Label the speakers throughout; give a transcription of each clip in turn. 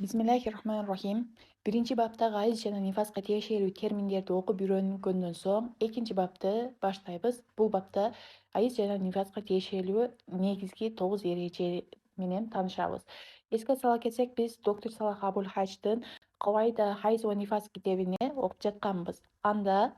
Speaker 1: Bismillahirrahmanirrahim. Birinci bapta gayz жана нифаска тиешелүү терминдерди окуп үйрөнгөндөн соң, экинчи бапты баштайбыз. Бул бапта айыз жана нифаска тиешелүү негизги 9 эреже менен таанышабыз. Эске сала кетсек, биз доктор Салах Абуль Хачтын Кавайда хайз ва нифас китебине окуп жатканбыз. Анда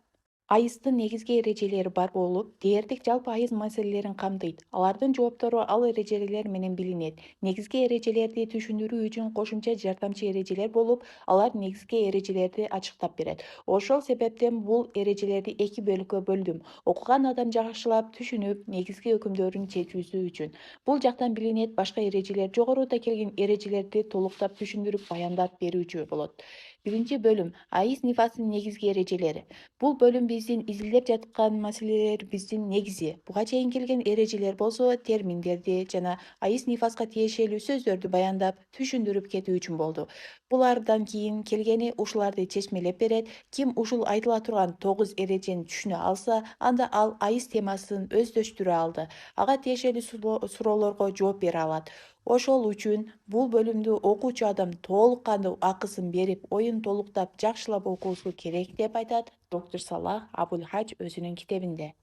Speaker 1: айыздын негизги эрежелери бар болуп, дээрлик жалпы айыз маселелерин камтыйт. Алардын жооптору ал эрежелер менен билинет. Негизги эрежелерди түшүндүрүү үчүн кошумча жардамчы эрежелер болуп, алар негизги эрежелерди ачыктап берет. Ошол себептен бул эрежелерди эки бөлүккө бөлдүм. Окуган адам жакшылап түшүнүп, негизги өкүмдөрүн чечүүсү үчүн. Бул жактан билинет, башка эрежелер жогоруда келген эрежелерди толуктап түшүндүрүп, баяндап берүүчү болот. Биринчи бөлүм — айыз нифасынын негизги эрежелери. Бул бөлүм биздин изилдеп жаткан маселелерибиздин негизи. Буга чейин келген эрежелер болсо терминдерди жана айыз нифаска тиешелүү сөздөрдү баяндап, түшүндүрүп кетүү үчүн болду. Булардан кийин келгени ушуларды чечмелеп берет. Ким ушул айтыла турган 9 эрежени түшүнө алса, анда ал айыз темасын өздөштүрө алды. Ага тиешелүү суроолорго жооп бере алат. Ошол үчүн бул бөлүмдү окуучу адам толук кандуу акысын берип, оюн толуктап, жакшылап окуусу керек деп айтат доктор Салах Абуль Хач өзүнүн китебинде.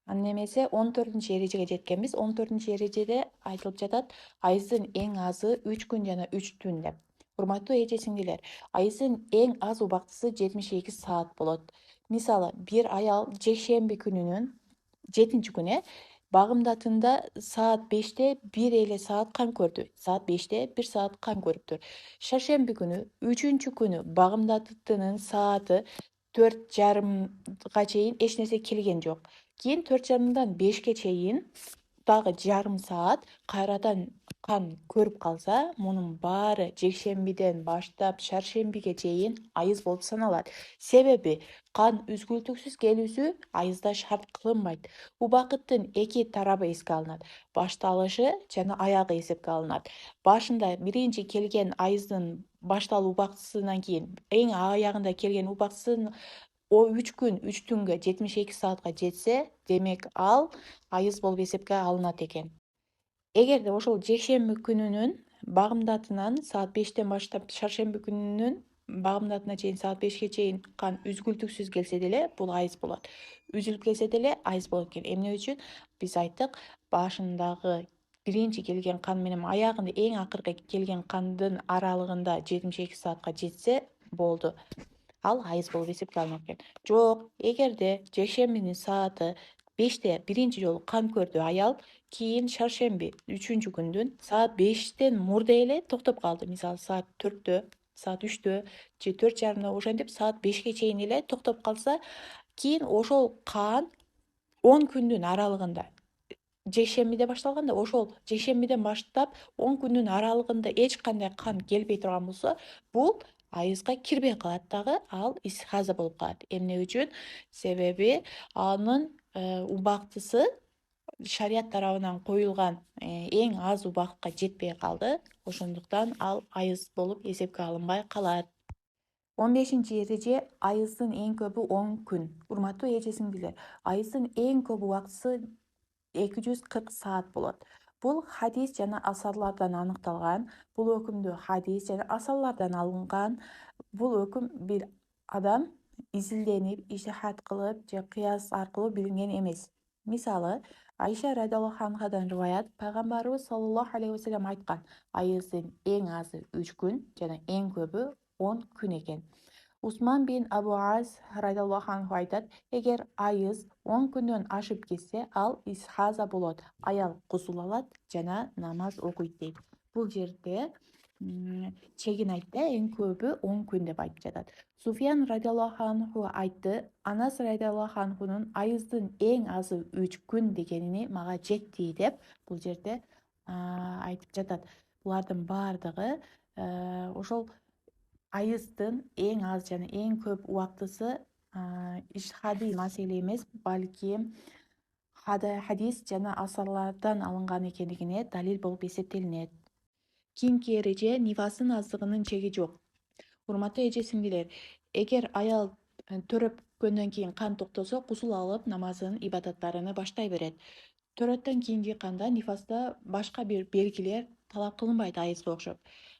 Speaker 1: Аны эмесе 14 эрежеге жеткенбиз. 14 эрежеде айтылып жатат: айыздын эң азы 3 күн жана 3 түн деп. Урматтуу эже-сиңдилер, айыздын эң аз убактысы 72 саат болот. Мисалы, бир аял жекшемби күнүнүн 7-күнү багымдатында саат 5-те 1 эле саат кан көрдү. Саат 5-те 1 саат кан көрүптүр. Шаршемби күнү 3-күнү багымдатытынын сааты 4:30 чейин эч нерсе келген жок. Кийин 4:30 5-ке чейин дагы жарым саат кайрадан кан көрүп калса, мунун баары жекшембиден баштап шаршембиге чейин айыз болуп саналат. Себеби кан үзгүлтүксүз келүүсү айызда шарт кылынбайт. Убакыттын эки тарабы эске алынат: башталышы жана аягы эсепке алынат. Башында биринчи келген айыздын башталуу убактысынан кийин эң аягында келген убактысын 3 күн 3 түнгө 72 саатка жетсе, демек ал айыз болуп эсепке алынат экен. Эгерде ошол жекшемби күнүнүн багымдатынан саат 5-тен баштап шаршемби күнүнүн багымдатына чейин саат 5-ке чейин кан үзгүлтүксүз келсе деле, бул айыз болот. Үзүлүп келсе деле айыз болот экен. Эмне үчүн? Биз айттык, башындагы биринчи келген кан менен аягында эң акыркы келген кандын аралыгында 72 саатка жетсе болду. Ал айыз болуп эсепке алынат экен. Жок, эгерде жекшембинин сааты 5-те биринчи жолу кан көрдү аял, кийин шаршемби 3-күндүн саат 5-тен мурда эле токтоп калды. Мисалы, саат 4-тө, саат 3-тө же 4:30 ошентип саат 5-ке чейин эле токтоп калса, кийин ошол кан 10 күндүн аралыгында, жекшембиде башталганда, ошол жекшембиден баштап 10 күндүн аралыгында эч кандай кан келбей турган болсо, бул айызга кирбей калат дагы, ал исхаза болуп калат. Эмне үчүн? Себеби анын убактысы шарият тарабынан коюлган эң аз убакытка жетпей калды. Ошондуктан ал айыз болуп эсепке алынбай калат. 15 эреже — айыздын эң көбү 10 күн. Урматтуу эже-сиңдилер, айыздын эң көп убактысы 240 саат болот. Бул хадис жана асарлардан аныкталган. Бул өкүмдү хадис жана асарлардан алынган. Бул өкүм бир адам изилденип, ижтихат кылып же кыяс аркылуу билинген эмес. Мисалы, Айша радиаллаху анхадан риваят, пайгамбарыбыз саллаллаху алейхи вассалам айткан: айыздын эң азы 3 күн жана эң көбү 10 күн экен. Усман бин Абу Аз радиаллаху анху айтат: эгер айыз 10 күндөн ашып кетсе, ал исхаза болот, аял кусул алат жана намаз окуйт дейт. Бул жерде чегин айтты, эң көбү 10 күн деп айтып жатат. Суфиян радиаллаху анху айтты: Анас радиаллаху анхунун айыздын эң азы 3 күн дегенини мага жетти деп бул жерде айтып жатат. Булардын баардыгы ошол айыздын эң аз жана эң көп убактысы ижтихадый маселе эмес, балки хадис жана асарлардан алынган экендигине далил болуп эсептелинет. Кийинки эреже — нифастын аздыгынын чеги жок. Урматтуу эже-сиңдилер, эгер аял төрөпкөндөн кийин кан токтосо, кусул алып намазын, ибадаттарыны баштай берет. Төрөттөн кийинки канда, нифаста башка бир белгилер талап кылынбайт айызга окшоп.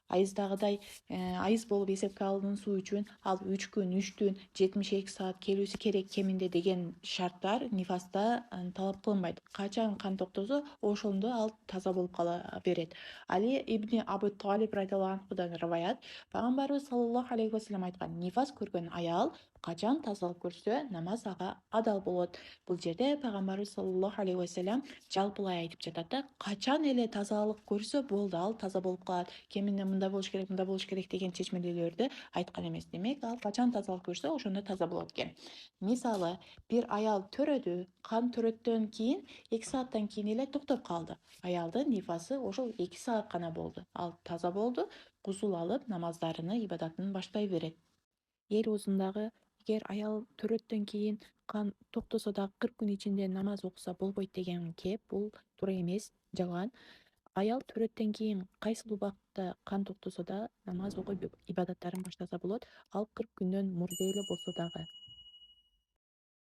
Speaker 1: айыздагыдай айыз болуп эсепке алынуусу үчүн ал 3 күн 3 түн 72 саат келүүсү керек кеминде деген шарттар нифаста талап кылынбайт. Качан кан токтосо ошондо ал таза болуп кала берет. Али ибн Абу Талиб радиаллаху анхудан риваят, пайгамбарыбыз саллаллаху алейхи вассалам айткан: нифас көргөн аял качан тазалык көрсө намаз ага адал болот. Бул жерде пайгамбарыбыз саллаллаху алейхи вассалам жалпылай айтып жатат да, качан эле тазалык көрсө болду, ал таза болуп калат. Кеминде мындай болуш керек, мындай болуш керек деген чечмелөөлөрдү айткан эмес. Демек, ал качан тазалык көрсө, ошондо таза болот экен. Мисалы, бир аял төрөдү, кан төрөттөн кийин 2 сааттан кийин эле токтоп калды. Аялдын нифасы ошол 2 саат гана болду. Ал таза болду, гусул алып, намаздарыны, ибадатын баштай берет. Эл узундагы эгер аял төрөттөн кийин кан токтосо дагы 40 күн ичинде намаз окуса болбойт деген кеп, бул туура эмес, жалган. Аял төрөттөн кийин кайсыл убакытта кан токтосо да намаз окуп ибадаттарын баштаса болот. Ал 40 күндөн мурда эле болсо дагы.